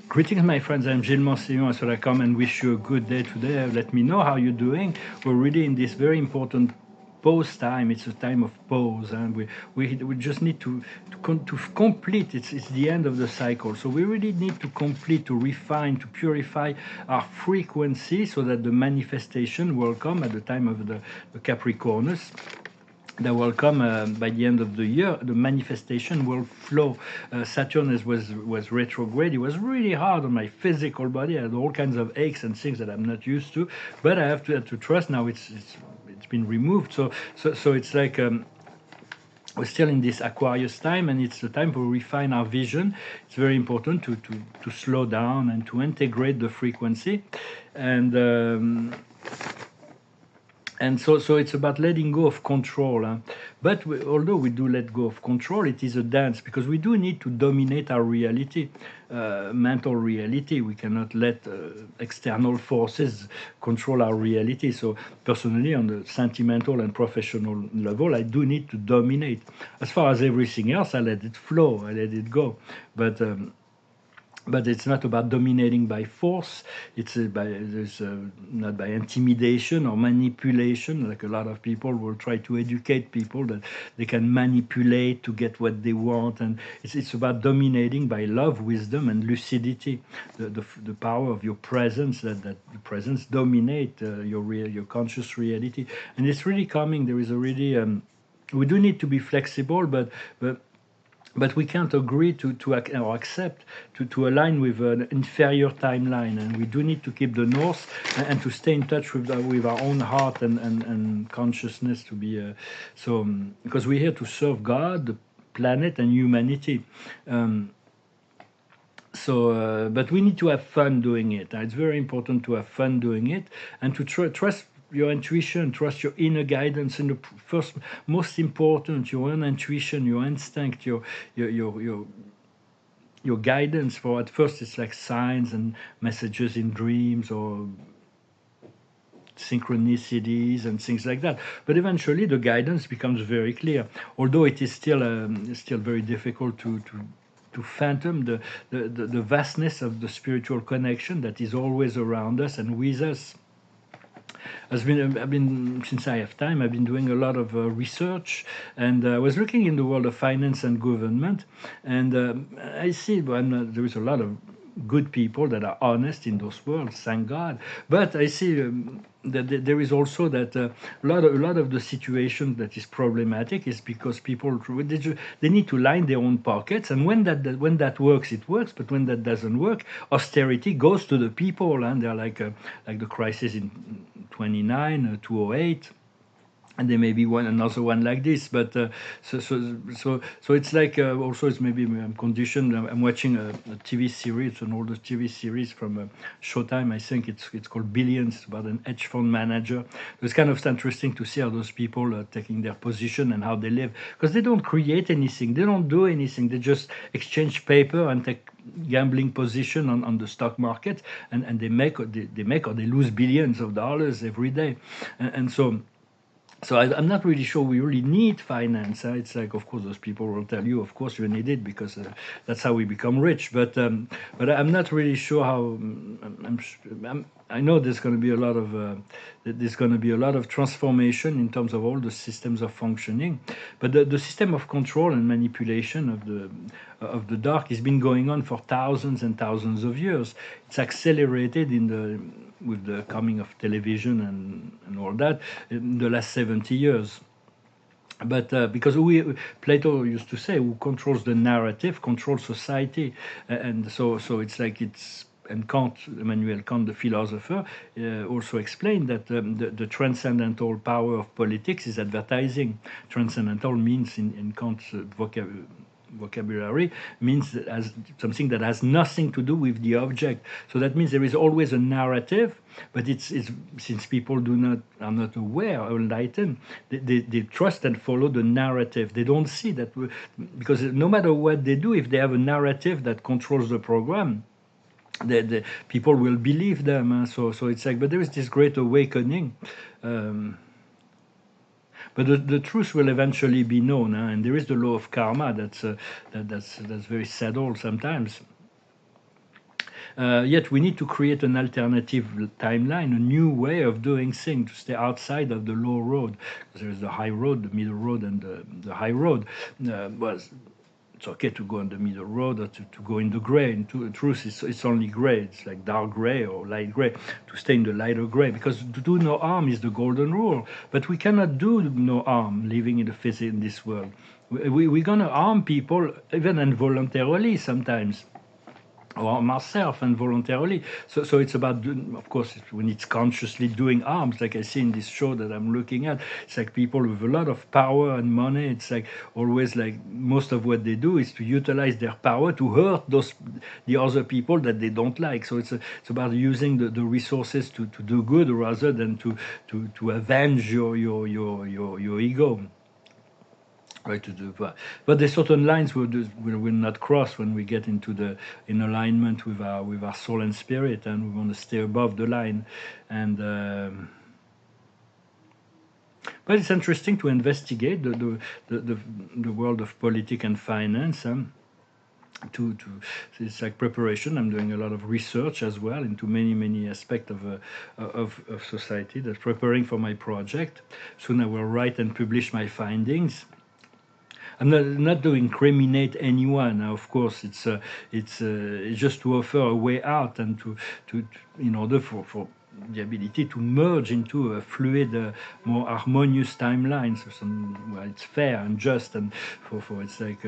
Greetings, my friends. I'm Gilles Monsillon. I thought I'd come and wish you a good day today. Let me know how you're doing. We're really in this very important pause time. It's a time of pause, and we just need to complete. It's the end of the cycle, so we really need to complete, to refine, to purify our frequency, so that the manifestation will come at the time of the Capricornus that will come by the end of the year. The manifestation will flow. Saturn was retrograde. It was really hard on my physical body. I had all kinds of aches and things that I'm not used to, but I have to trust now. It's been removed. So it's like. We're still in this Aquarius time, and it's the time to refine our vision. It's very important to slow down and to integrate the frequency, and so it's about letting go of control. But although we do let go of control, it is a dance, because we do need to dominate our reality, mental reality. We cannot let external forces control our reality. So personally, on the sentimental and professional level, I do need to dominate. As far as everything else, I let it flow, I let it go. But it's not about dominating by force. It's not by intimidation or manipulation. Like a lot of people will try to educate people that they can manipulate to get what they want, and it's about dominating by love, wisdom, and lucidity. The power of your presence, that the presence dominate your conscious reality, and it's really coming. There is a really we do need to be flexible, but we can't agree or accept to align with an inferior timeline, and we do need to keep the north, and to stay in touch with our own heart and consciousness, to be because we're here to serve God, the planet, and humanity. But we need to have fun doing it. It's very important to have fun doing it, and to trust your intuition, trust your inner guidance. And the first, most important, your own intuition, your instinct, your guidance. For at first, it's like signs and messages in dreams, or synchronicities and things like that. But eventually, the guidance becomes very clear. Although it is still very difficult to fathom the vastness of the spiritual connection that is always around us and with us. I've been since I have time, I've been doing a lot of research, and I was looking in the world of finance and government, and I see there is a lot of good people that are honest in those worlds, thank God. But I see that there is also that a lot of the situation that is problematic is because people they need to line their own pockets, and when that works, it works. But when that doesn't work, austerity goes to the people, and they're like the crisis in 29, 208. And there may be another one like this, but so it's like also it's maybe I'm conditioned. I'm watching a TV series, an older TV series from Showtime. I think it's called Billions. It's about an hedge fund manager. It's kind of interesting to see how those people are taking their position and how they live, because they don't create anything, they don't do anything, they just exchange paper and take gambling position on the stock market, and they make or they lose billions of dollars every day, and so I'm not really sure we really need finance. It's like, of course, those people will tell you, of course, you need it, because that's how we become rich. But I'm not really sure how. I know there's going to be a lot of transformation in terms of all the systems of functioning, but the system of control and manipulation of the dark has been going on for thousands and thousands of years. It's accelerated with the coming of television and all that in the last 70 years. But because Plato used to say, who controls the narrative controls society, and so it's like it's. And Immanuel Kant, the philosopher, also explained that the transcendental power of politics is advertising. Transcendental means in Kant's vocabulary means as something that has nothing to do with the object. So that means there is always a narrative, but it's since people are not aware or enlightened, they trust and follow the narrative. They don't see that, because no matter what they do, if they have a narrative that controls the program, the people will believe them. So it's like, but there is this great awakening. But the truth will eventually be known, and there is the law of karma that's very subtle sometimes. Yet we need to create an alternative timeline, a new way of doing things to stay outside of the low road. There's the high road, the middle road, and the high road. Well, it's okay to go on the middle road or to go in the gray. In truth, it's only gray. It's like dark gray or light gray. To stay in the lighter gray, because to do no harm is the golden rule. But we cannot do no harm living in the in this world. We're gonna harm people even involuntarily sometimes, or myself involuntarily. So it's about of course, when it's consciously doing harms, like I see in this show that I'm looking at. It's like people with a lot of power and money. It's like always like most of what they do is to utilize their power to hurt the other people that they don't like. So it's about using the resources to do good rather than to avenge your ego. Right, to do, but there's certain lines we will not cross when we get in alignment with our soul and spirit, and we want to stay above the line. And but it's interesting to investigate the world of politics and finance. To It's like preparation. I'm doing a lot of research as well into many aspects of society. That's preparing for my project. Soon I will write and publish my findings. I'm not to incriminate anyone. Of course, it's just to offer a way out and to in order for the ability to merge into a fluid, more harmonious timeline. So where it's fair and just, and for it's like.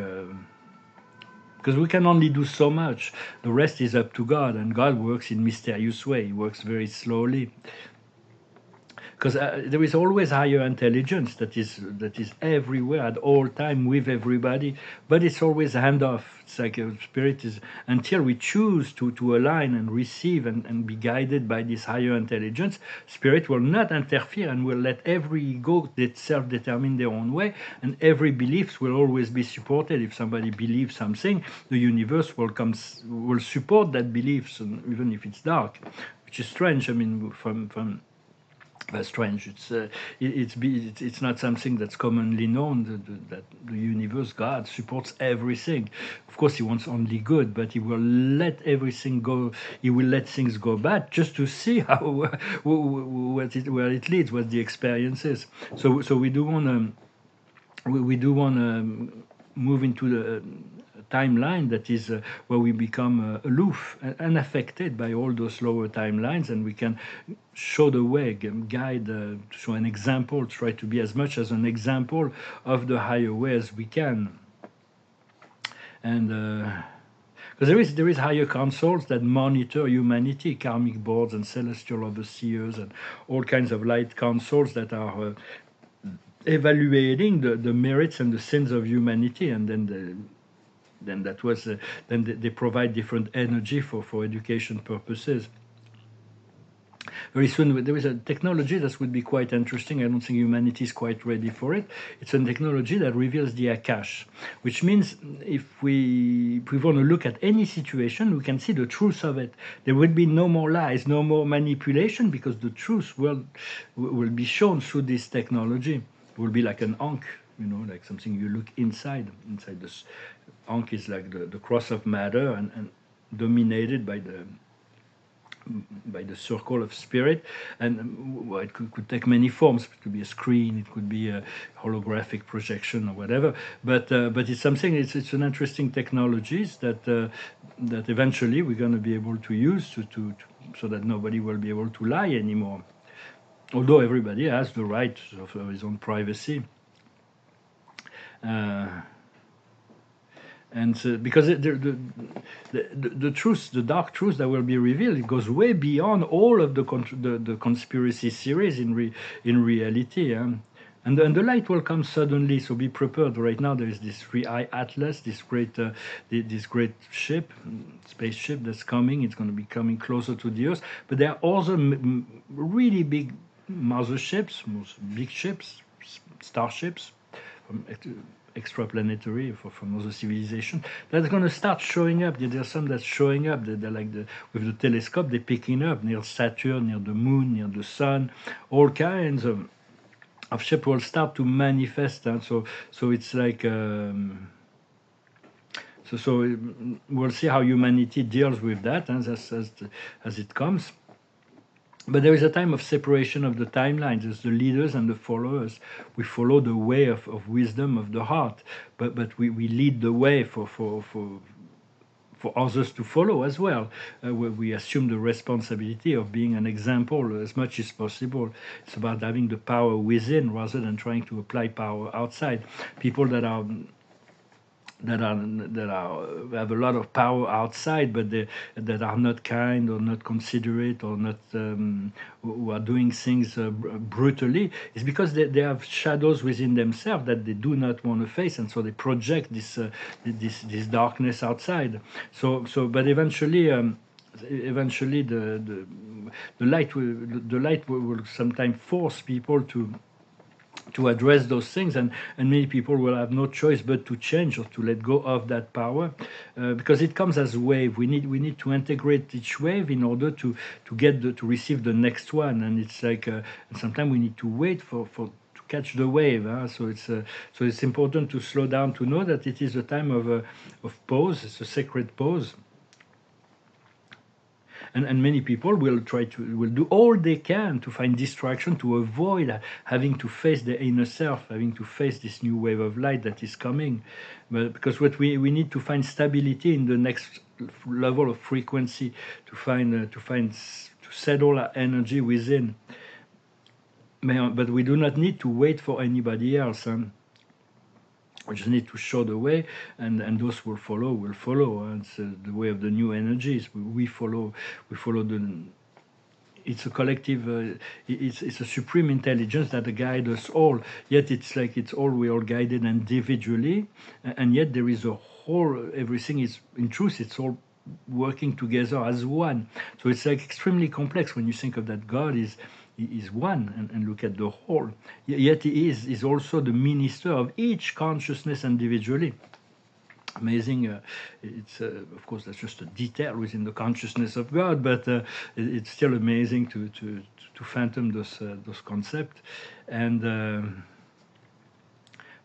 Because we can only do so much. The rest is up to God, and God works in mysterious way. He works very slowly. Because there is always higher intelligence that is everywhere at all time with everybody, but it's always handoff. It's like a spirit is, until we choose to align and receive and be guided by this higher intelligence. Spirit will not interfere and will let every ego self-determine their own way, and every belief will always be supported. If somebody believes something, the universe will support that belief, so even if it's dark, which is strange. I mean, from strange. It's not something that's commonly known, that the universe, God, supports everything. Of course, He wants only good, but He will let everything go. He will let things go bad just to see how where it leads, what the experience is. So we do want to move into the timeline that is where we become aloof and unaffected by all those lower timelines, and we can show the way, guide, show an example, try to be as much as an example of the higher way as we can. And because there is higher councils that monitor humanity, karmic boards and celestial overseers and all kinds of light councils that are evaluating the merits and the sins of humanity, and then they provide different energy for education purposes. Very soon there is a technology that would be quite interesting. I don't think humanity is quite ready for it. It's a technology that reveals the Akash, which means if we want to look at any situation, we can see the truth of it. There will be no more lies, no more manipulation, because the truth will be shown through this technology. It will be like an ankh, like something you look inside this. Ankh is like the cross of matter and dominated by the circle of spirit, and it could take many forms. It could be a screen, it could be a holographic projection or whatever. But it's something. It's an interesting technologies that eventually we're going to be able to use so that nobody will be able to lie anymore. Although everybody has the right of his own privacy. And because the truth, the dark truth that will be revealed, it goes way beyond all of the conspiracy theories in reality. And the light will come suddenly, so be prepared. Right now, there is this 3-eye Atlas, this great spaceship that's coming. It's going to be coming closer to the Earth. But there are also really big motherships, big ships, starships, from extraplanetary from other civilization that's going to start showing up. There's some that's showing up. They're like with the telescope, they're picking up near Saturn, near the moon, near the sun. All kinds of ships will start to manifest. So it's like. So we'll see how humanity deals with that, and as it comes. But there is a time of separation of the timelines. There's the leaders and the followers. We follow the way of wisdom of the heart, but we lead the way for others to follow as well. We assume the responsibility of being an example as much as possible. It's about having the power within rather than trying to apply power outside. People that have a lot of power outside, but that are not kind or not considerate or not who are doing things brutally, is because they have shadows within themselves that they do not want to face, and so they project this darkness outside. But eventually. Eventually, the light will sometimes force people to address those things, and many people will have no choice but to change or to let go of that power, because it comes as a wave. We need to integrate each wave in order to to receive the next one, and it's like and sometimes we need to wait for to catch the wave. So it's important to slow down, to know that it is a time of pause. It's a sacred pause. And many people will do all they can to find distraction, to avoid having to face the inner self, having to face this new wave of light that is coming. But because what we need to find stability in the next level of frequency, to settle our energy within. But we do not need to wait for anybody else. We just need to show the way, and those who will follow. It's the way of the new energies. We follow the. It's a collective. It's a supreme intelligence that guides us all. Yet it's like we all guided individually, and yet there is a whole. Everything is, in truth, it's all working together as one. So it's like extremely complex when you think of that. God is one, and look at the whole. Yet he is also the minister of each consciousness individually. Amazing. It's of course that's just a detail within the consciousness of God, but it's still amazing to fathom those concepts. And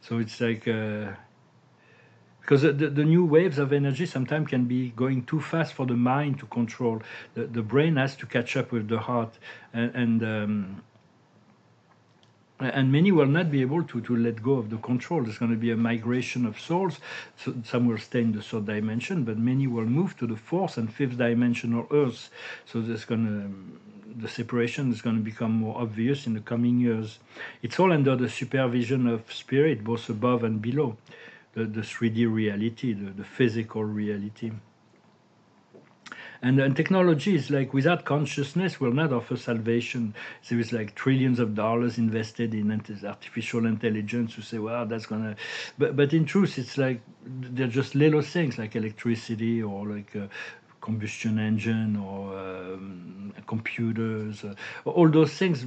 so it's like. Because the new waves of energy sometimes can be going too fast for the mind to control. The brain has to catch up with the heart, and many will not be able to let go of the control. There's going to be a migration of souls. So some will stay in the third dimension, but many will move to the fourth and fifth dimensional Earth. So the separation is going to become more obvious in the coming years. It's all under the supervision of spirit, both above and below. The 3D reality, the physical reality. And technology is like, without consciousness, will not offer salvation. There is like trillions of dollars invested in artificial intelligence. You say, well, that's gonna, but in truth, it's like they're just little things like electricity or like combustion engine or computers. All those things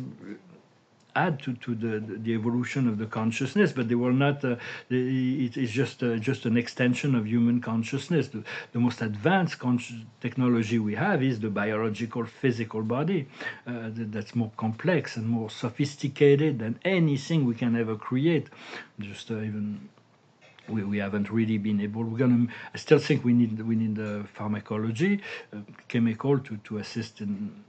add to the evolution of the consciousness, but they will not. It is just an extension of human consciousness. The most advanced technology we have is the biological, physical body. That's more complex and more sophisticated than anything we can ever create. Just even. We haven't really been able. I still think we need pharmacology, chemical to assist in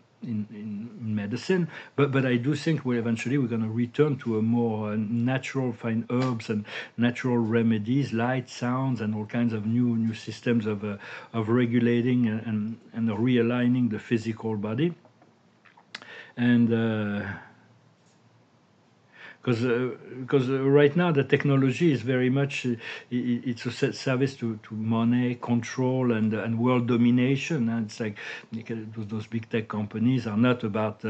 medicine, but I do think we're going to return to a more natural, fine herbs and natural remedies, light, sounds, and all kinds of new systems of regulating and realigning the physical body, and. Because right now the technology is very much it's a service to money, control, and world domination. And it's like those big tech companies are not about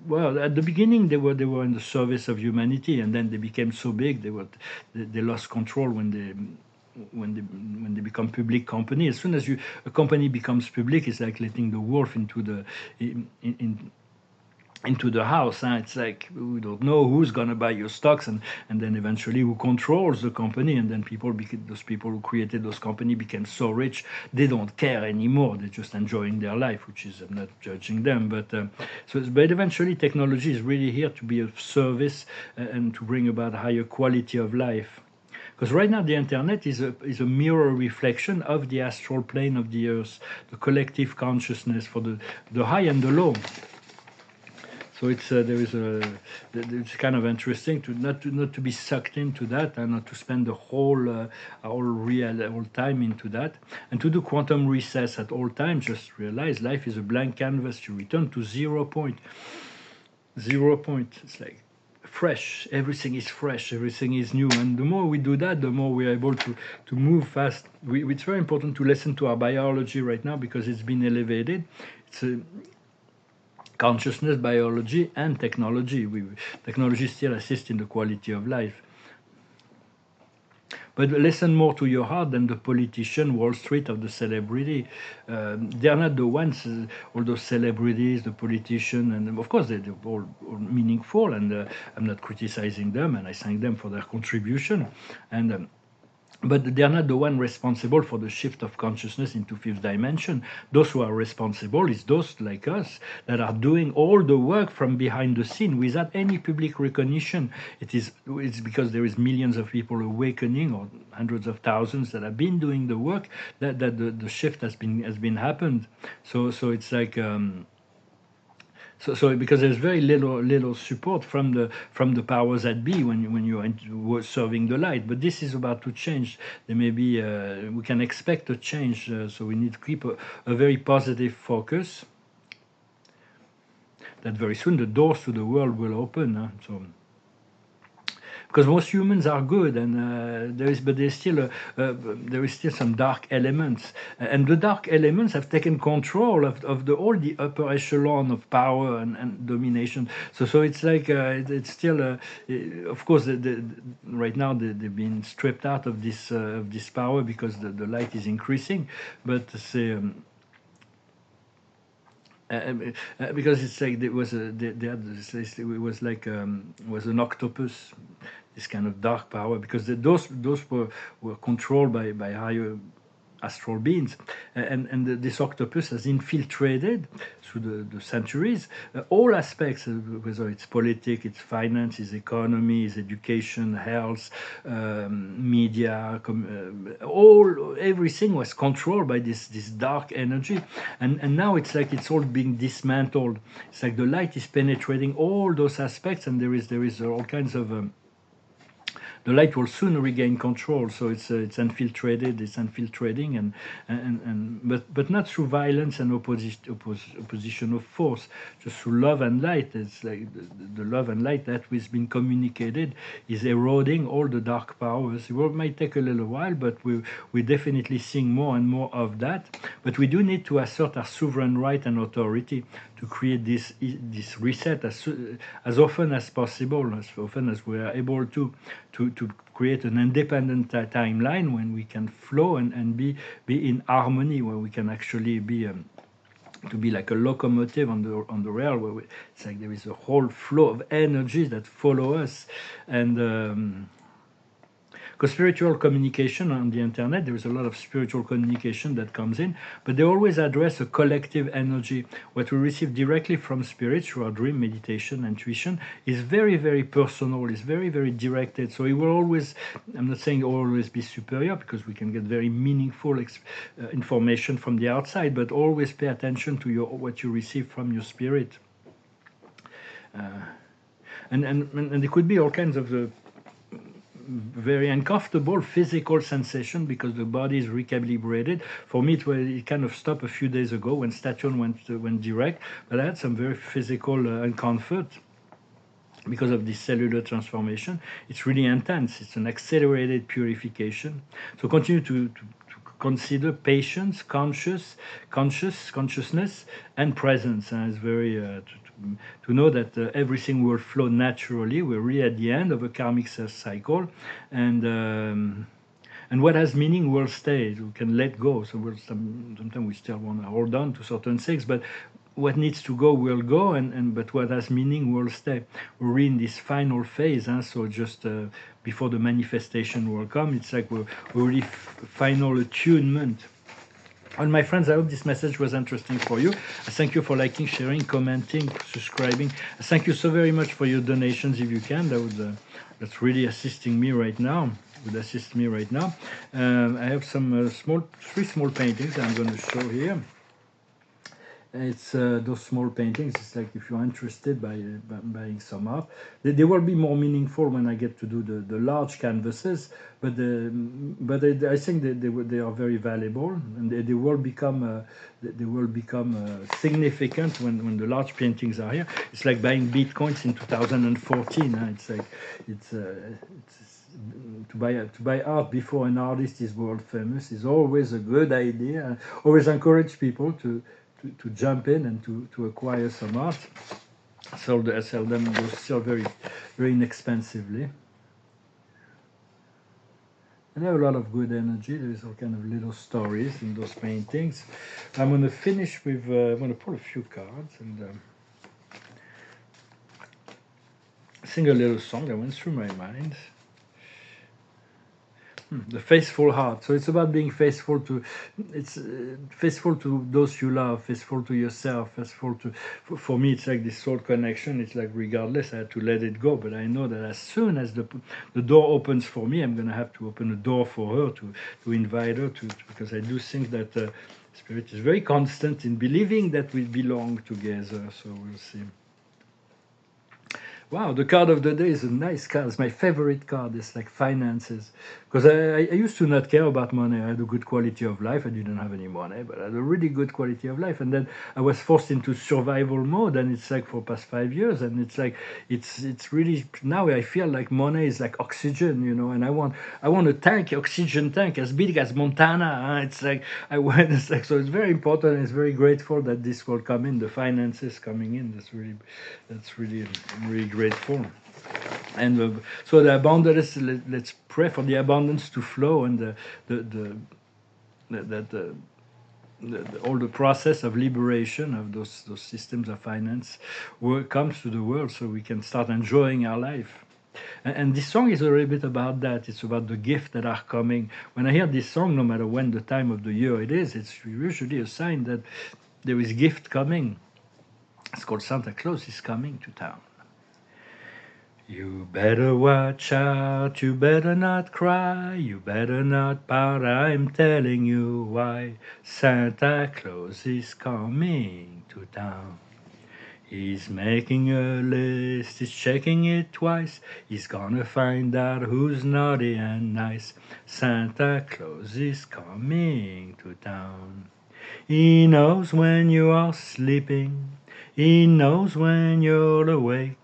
well, at the beginning they were in the service of humanity, and then they became so big they lost control when they become public company. As soon as a company becomes public, it's like letting the wolf into the house. It's like we don't know who's going to buy your stocks, and then eventually who controls the company, and then those people who created those company became so rich they don't care anymore. They're just enjoying their life, which is, I'm not judging them, but eventually technology is really here to be of service and to bring about higher quality of life. Because right now the internet is a mirror reflection of the astral plane of the earth, the collective consciousness for the high and the low. So it's kind of interesting to not to be sucked into that and not to spend the whole time into that, and to do quantum recess at all times. Just realize life is a blank canvas. You return to 0 point. 0 point. It's like fresh. Everything is fresh. Everything is new. And the more we do that, the more we're able to move fast. It's very important to listen to our biology right now because it's been elevated. It's a consciousness, biology, and technology. Technology still assists in the quality of life. But listen more to your heart than the politician, Wall Street, or the celebrity. They are not the ones, all those celebrities, the politician, and of course they're all meaningful, and I'm not criticizing them, and I thank them for their contribution. And but they are not the one responsible for the shift of consciousness into fifth dimension. Those who are responsible is those like us that are doing all the work from behind the scene without any public recognition. It's because there is millions of people awakening, or hundreds of thousands that have been doing the work, that the shift has been happened. So it's like. So because there's very little support from the powers that be when you're serving the light, but this is about to change. There may be we can expect a change, so we need to keep a very positive focus. That very soon the doors to the world will open. So. Because most humans are good, and there is still some dark elements, and the dark elements have taken control of all the upper echelon of power and domination. So it's like it's still, of course, right now they've been stripped out of this power because the light is increasing, but say. Because it's like it was was an octopus, this kind of dark power, because those were controlled by higher astral beings, and this octopus has infiltrated through the centuries all aspects, whether it's politics, it's finance, it's economy, it's education, health, media, everything was controlled by this dark energy, and now it's like it's all being dismantled. It's like the light is penetrating all those aspects, and there is all kinds of the light will soon regain control. So it's infiltrated, it's infiltrating, but not through violence and opposition of force, just through love and light. It's like the love and light that has been communicated is eroding all the dark powers. It might take a little while, but we're definitely seeing more and more of that. But we do need to assert our sovereign right and authority to create this reset as often as possible, as often as we are able to create an independent timeline when we can flow and be in harmony, where we can actually be to be like a locomotive on the rail, where it's like there is a whole flow of energies that follow us, and because spiritual communication on the internet, there is a lot of spiritual communication that comes in, but they always address a collective energy. What we receive directly from spirits through our dream, meditation, intuition is very, very personal, is very, very directed. So it will always, I'm not saying always be superior, because we can get very meaningful information from the outside, but always pay attention to what you receive from your spirit. And there could be all kinds of very uncomfortable physical sensation because the body is recalibrated. For me, it kind of stopped a few days ago when station went direct, but I had some very physical uncomfort because of this cellular transformation. It's really intense. It's an accelerated purification. So continue to consider patience, consciousness, and presence. And it's very to know that everything will flow naturally. We're really at the end of a karmic cycle, and what has meaning will stay. We can let go. So sometimes we still want to hold on to certain things, but what needs to go will go, but what has meaning will stay. We're in this final phase, so just before the manifestation will come, it's like we're really final attunement. And my friends, I hope this message was interesting for you. I thank you for liking, sharing, commenting, subscribing. Thank you so very much for your donations if you can. That's really assisting me right now. would assist me right now. I have some three small paintings I'm going to show here. It's those small paintings. It's like if you're interested by buying some art, they will be more meaningful when I get to do the large canvases. But I think they are very valuable, and they will become significant when the large paintings are here. It's like buying bitcoins in 2014. Huh? It's like it's to buy art before an artist is world famous is always a good idea. Always encourage people to jump in and to acquire some art. Sell them still very inexpensively. And they have a lot of good energy. There's all kind of little stories in those paintings. I'm going to finish with, I'm going to pull a few cards and sing a little song that went through my mind. The faithful heart. So it's about being faithful to, it's faithful to those you love, faithful to yourself, faithful to. For me, it's like this soul connection. It's like regardless, I had to let it go. But I know that as soon as the door opens for me, I'm going to have to open a door for her to invite her to because I do think that Spirit is very constant in believing that we belong together. So we'll see. Wow, the card of the day is a nice card. It's my favorite card. It's like finances. Because I used to not care about money. I had a good quality of life. I didn't have any money, but I had a really good quality of life. And then I was forced into survival mode. And it's like for past 5 years. And it's like, it's really, now I feel like money is like oxygen, you know. And I want a tank, oxygen tank as big as Montana. Huh? It's like, it's like, so it's very important. And it's very grateful that this will come in, the finances coming in. That's really grateful. And so the abundance, let's pray for the abundance to flow and all the process of liberation of those systems of finance comes to the world so we can start enjoying our life. And this song is a little bit about that. It's about the gifts that are coming. When I hear this song, no matter when the time of the year it is, it's usually a sign that there is gift coming. It's called Santa Claus is coming to town. You better watch out, you better not cry, you better not pout, I'm telling you why. Santa Claus is coming to town. He's making a list, he's checking it twice, he's gonna find out who's naughty and nice. Santa Claus is coming to town. He knows when you are sleeping, he knows when you're awake.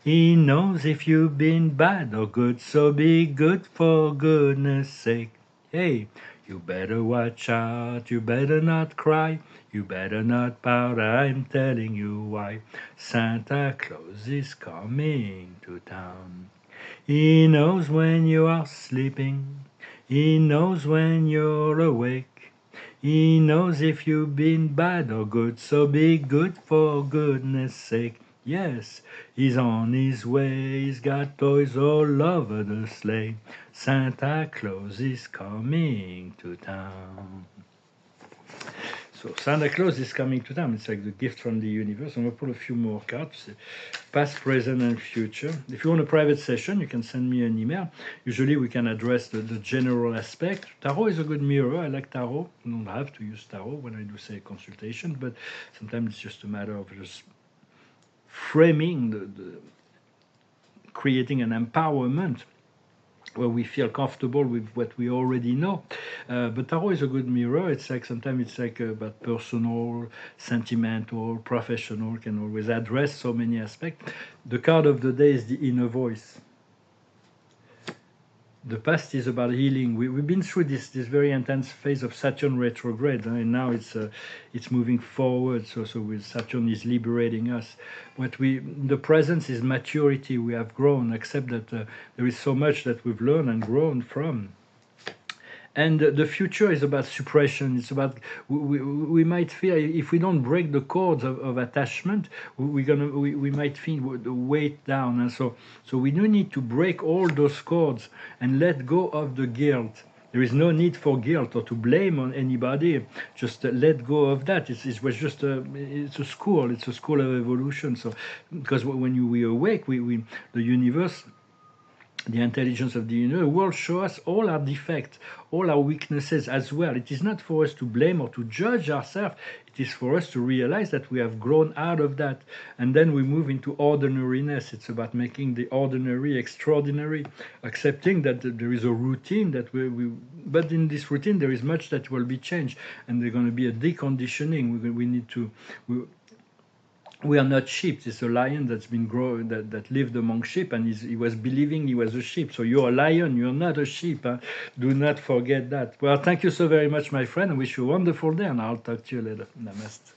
He knows if you've been bad or good, so be good for goodness sake. Hey, you better watch out, you better not cry, you better not pout, I'm telling you why. Santa Claus is coming to town. He knows when you are sleeping, he knows when you're awake. He knows if you've been bad or good, so be good for goodness sake. Yes, he's on his way, he's got toys all over the sleigh. Santa Claus is coming to town. So Santa Claus is coming to town. It's like the gift from the universe. I'm going to pull a few more cards. Past, present, and future. If you want a private session, you can send me an email. Usually we can address the general aspect. Tarot is a good mirror. I like tarot. You don't have to use tarot when I do say consultation, but sometimes it's just a matter of just framing creating an empowerment where we feel comfortable with what we already know. But tarot is a good mirror. It's like sometimes it's like about personal, sentimental, professional, can always address so many aspects. The card of the day is the inner voice. The past is about healing. We've been through this very intense phase of Saturn retrograde, and now it's moving forward. So with Saturn is liberating us. The presence is maturity. We have grown. Accept that there is so much that we've learned and grown from. And the future is about suppression. It's about we might feel if we don't break the cords of attachment, we might feel the weight down. And so we do need to break all those cords and let go of the guilt. There is no need for guilt or to blame on anybody. Just let go of that. It was just it's a school. It's a school of evolution. So because when we awake, the universe the intelligence of the universe, the world show us all our defects, all our weaknesses as well. It is not for us to blame or to judge ourselves. It is for us to realize that we have grown out of that. And then we move into ordinariness. It's about making the ordinary extraordinary, accepting that there is a routine that but in this routine there is much that will be changed. And there's going to be a deconditioning. We need to, we are not sheep. It's a lion that's been grown, that lived among sheep, and he was believing he was a sheep. So you're a lion, you're not a sheep. Huh? Do not forget that. Well, thank you so very much, my friend. I wish you a wonderful day, and I'll talk to you later. Namaste.